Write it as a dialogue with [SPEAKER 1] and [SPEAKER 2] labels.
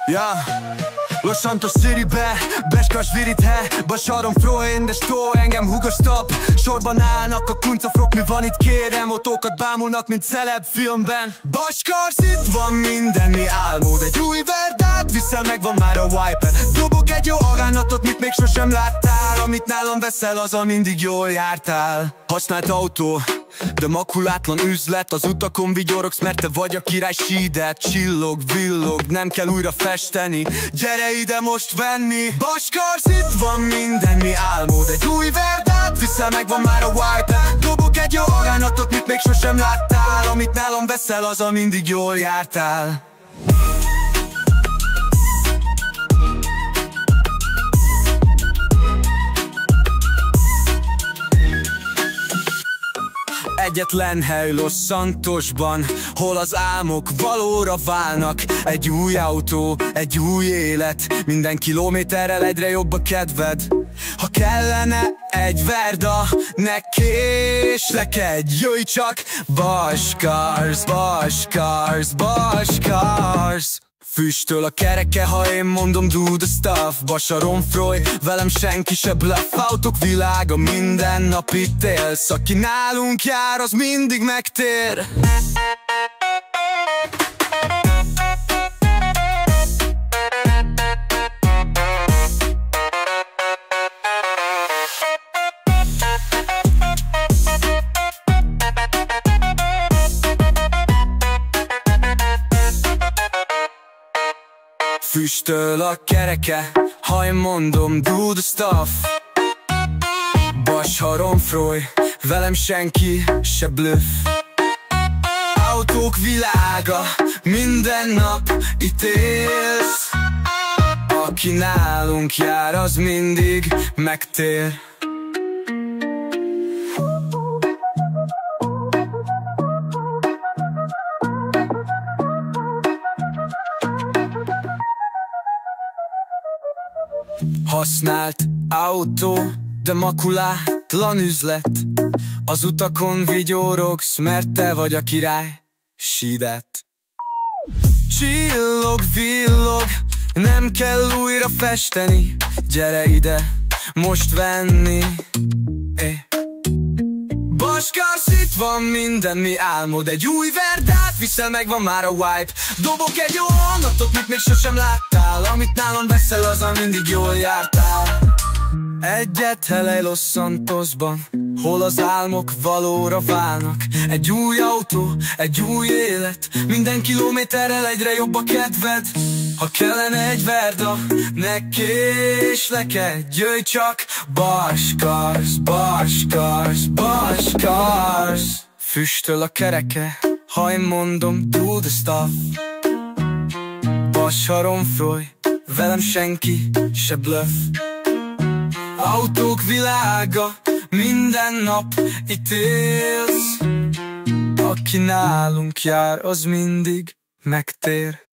[SPEAKER 1] Ja, Los Santos Citybe, Beskas Virithe, Basarom Froen, de stó, engem hugostap. Sorban állnak a kuncafrok, mi van itt kérem? Autókat bámulnak, mint celeb filmben. Baskars, itt van minden, mi álmod. Egy új verdát, viszel, megvan már a wiper. Dobok egy jó aránatot, mit még sosem láttál. Amit nálam veszel, azzal mindig jól jártál. Használt autó, de makulátlan üzlet. Az utakon vigyorogsz, mert te vagy a király. Sídet, csillog, villog, nem kell újra festeni. Gyere ide most venni. Baskars, itt van minden, mi álmod. Egy új verdát, viszel, megvan már a wiper. Dobok egy jó aránatot, mit még sosem láttál. Amit nálam veszel, azzal mindig jól jártál. Egyetlen hely Los Santosban, hol az álmok valóra válnak. Egy új autó, egy új élet, minden kilométerrel egyre jobb a kedved. Ha kellene egy verda, ne késlekedj, jöjj csak! Baskars, Baskars, Baskars. Füstöl a kereke, ha én mondom do the stuff. Basarom Froy, velem senki se bluff. Autók világa, minden nap itt élsz. Aki nálunk jár, az mindig megtér. Füstöl a kereke, ha én mondom do the stuff. Basarom Froy, velem senki se bluff. Autók világa, minden nap itt élsz. Aki nálunk jár, az mindig megtér. Használt autó, de makulátlan üzlet. Az utakon vigyorogsz, mert te vagy a király. Sídet. Csillog, villog, nem kell újra festeni. Gyere ide, most venni. Baskars, itt van minden, mi álmod. Egy új verdát, viszel, megvan már a wipe. Dobok egy jó hangatot, mit még sosem láttál. Amit nálam veszel, azzal mindig jól jártál. Egyetlen Los Santosban, hol az álmok valóra válnak. Egy új autó, egy új élet, minden kilométerrel egyre jobb a kedved. Ha kellene egy verda, ne késlekedj, jöjj csak! Baskars, Baskars, Baskars. Füstöl a kereke, ha én mondom do the stuff. Basarom Froy, velem senki se bluff. Autók világa, minden nap itt élsz. Aki nálunk jár, az mindig megtér.